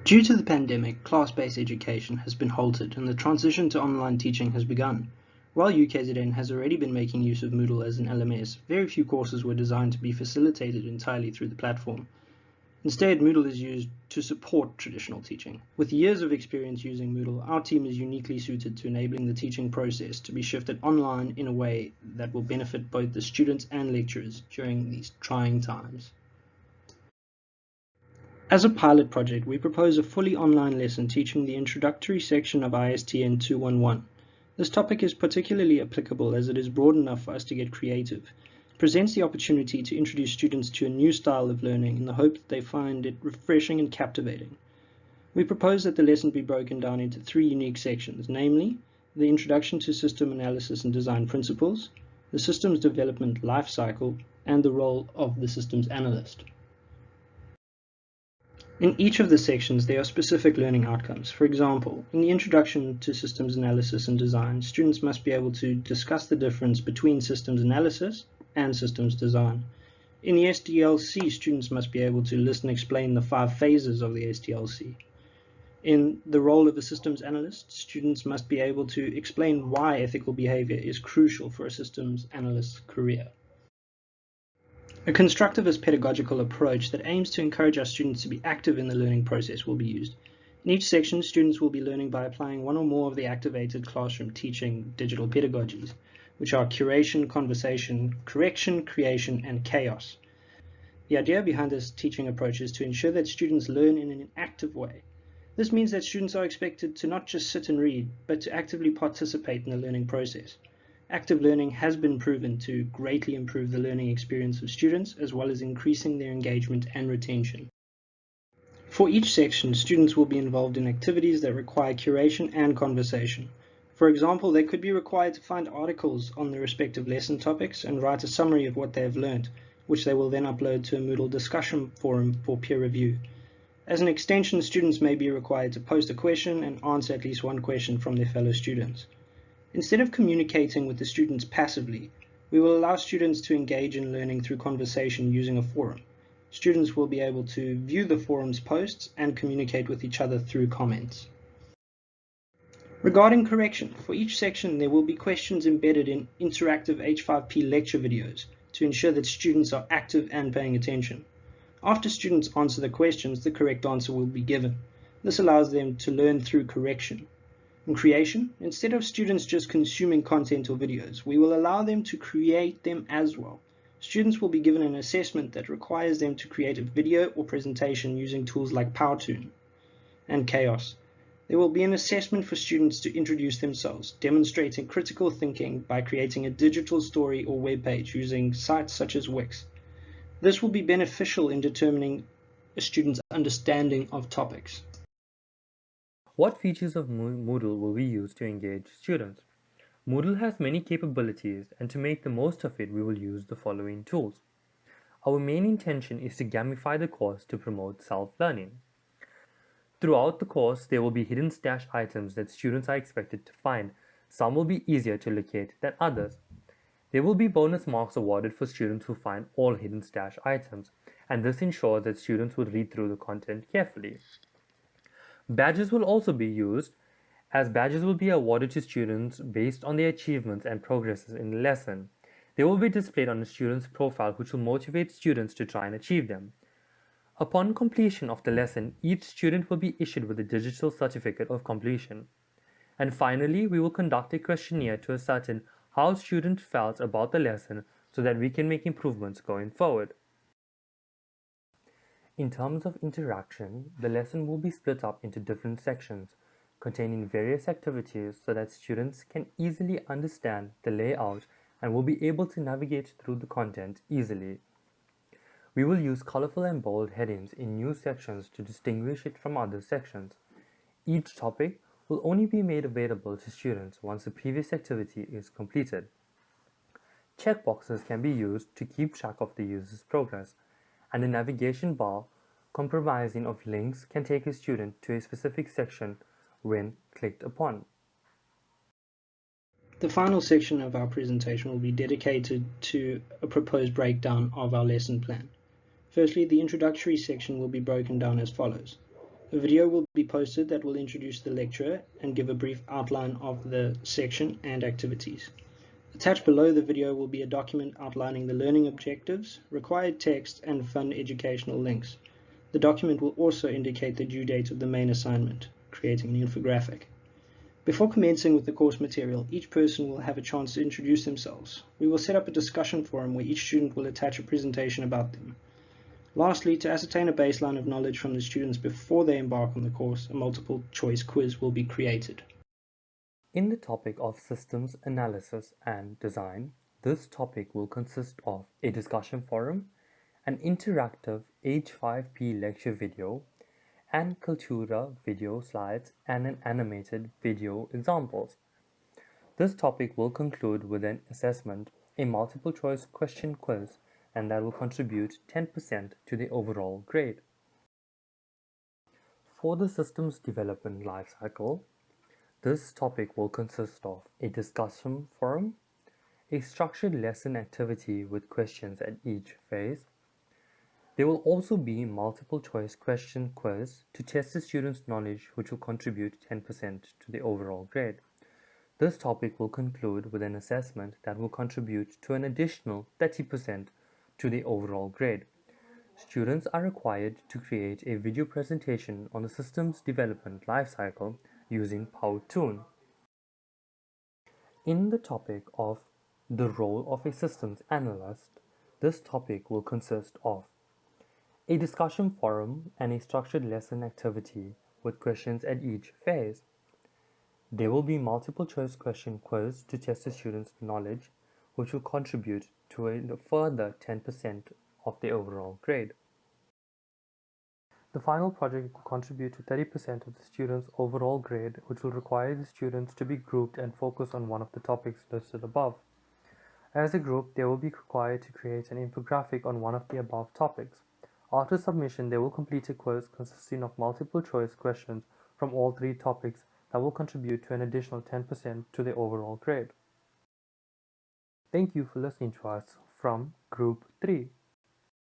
Due to the pandemic, class-based education has been halted and the transition to online teaching has begun. While UKZN has already been making use of Moodle as an LMS, very few courses were designed to be facilitated entirely through the platform. Instead, Moodle is used to support traditional teaching. With years of experience using Moodle, our team is uniquely suited to enabling the teaching process to be shifted online in a way that will benefit both the students and lecturers during these trying times. As a pilot project, we propose a fully online lesson teaching the introductory section of ISTN 211. This topic is particularly applicable as it is broad enough for us to get creative. It presents the opportunity to introduce students to a new style of learning in the hope that they find it refreshing and captivating. We propose that the lesson be broken down into 3 unique sections, namely, the Introduction to System Analysis and Design Principles, the Systems Development Life Cycle, and the role of the Systems Analyst. In each of the sections, there are specific learning outcomes. For example, in the Introduction to Systems Analysis and Design, students must be able to discuss the difference between systems analysis and systems design. In the SDLC, students must be able to list and explain the 5 phases of the SDLC. In the role of a systems analyst, students must be able to explain why ethical behavior is crucial for a systems analyst's career. A constructivist pedagogical approach that aims to encourage our students to be active in the learning process will be used. In each section, students will be learning by applying one or more of the activated classroom teaching digital pedagogies, which are curation, conversation, correction, creation, and chaos. The idea behind this teaching approach is to ensure that students learn in an active way. This means that students are expected to not just sit and read, but to actively participate in the learning process. Active learning has been proven to greatly improve the learning experience of students, as well as increasing their engagement and retention. For each section, students will be involved in activities that require curation and conversation. For example, they could be required to find articles on the respective lesson topics and write a summary of what they have learned, which they will then upload to a Moodle discussion forum for peer review. As an extension, students may be required to post a question and answer at least one question from their fellow students. Instead of communicating with the students passively, we will allow students to engage in learning through conversation using a forum. Students will be able to view the forum's posts and communicate with each other through comments. Regarding correction, for each section there will be questions embedded in interactive H5P lecture videos to ensure that students are active and paying attention. After students answer the questions, the correct answer will be given. This allows them to learn through correction. In creation, instead of students just consuming content or videos, we will allow them to create them as well. Students will be given an assessment that requires them to create a video or presentation using tools like Powtoon and Chaos. There will be an assessment for students to introduce themselves, demonstrating critical thinking by creating a digital story or web page using sites such as Wix. This will be beneficial in determining a student's understanding of topics. What features of Moodle will we use to engage students? Moodle has many capabilities, and to make the most of it, we will use the following tools. Our main intention is to gamify the course to promote self-learning. Throughout the course, there will be hidden stash items that students are expected to find. Some will be easier to locate than others. There will be bonus marks awarded for students who find all hidden stash items, and this ensures that students will read through the content carefully. Badges will also be used, as badges will be awarded to students based on their achievements and progresses in the lesson. They will be displayed on a student's profile, which will motivate students to try and achieve them. Upon completion of the lesson, each student will be issued with a digital certificate of completion. And finally, we will conduct a questionnaire to ascertain how students felt about the lesson so that we can make improvements going forward. In terms of interaction, the lesson will be split up into different sections containing various activities so that students can easily understand the layout and will be able to navigate through the content easily. We will use colorful and bold headings in new sections to distinguish it from other sections. Each topic will only be made available to students once the previous activity is completed. Checkboxes can be used to keep track of the user's progress, and a navigation bar comprising of links can take a student to a specific section when clicked upon. The final section of our presentation will be dedicated to a proposed breakdown of our lesson plan. Firstly, the introductory section will be broken down as follows. A video will be posted that will introduce the lecturer and give a brief outline of the section and activities. Attached below the video will be a document outlining the learning objectives, required text, and fun educational links. The document will also indicate the due date of the main assignment, creating an infographic. Before commencing with the course material, each person will have a chance to introduce themselves. We will set up a discussion forum where each student will attach a presentation about them. Lastly, to ascertain a baseline of knowledge from the students before they embark on the course, a multiple choice quiz will be created. In the topic of systems analysis and design, this topic will consist of a discussion forum, an interactive H5P lecture video, and Kaltura video slides and an animated video examples. This topic will conclude with an assessment, a multiple choice question quiz, and that will contribute 10% to the overall grade. For the systems development lifecycle, this topic will consist of a discussion forum, a structured lesson activity with questions at each phase. There will also be multiple choice question quiz to test the students' knowledge, which will contribute 10% to the overall grade. This topic will conclude with an assessment that will contribute to an additional 30% to the overall grade. Students are required to create a video presentation on the systems development lifecycle using Powtoon. In the topic of the role of a systems analyst, this topic will consist of a discussion forum and a structured lesson activity with questions at each phase. There will be multiple choice question quiz to test the students' knowledge, which will contribute to a further 10% of the overall grade. The final project will contribute to 30% of the students' overall grade, which will require the students to be grouped and focus on one of the topics listed above. As a group, they will be required to create an infographic on one of the above topics. After submission, they will complete a quiz consisting of multiple choice questions from all three topics that will contribute to an additional 10% to the overall grade. Thank you for listening to us from Group 3.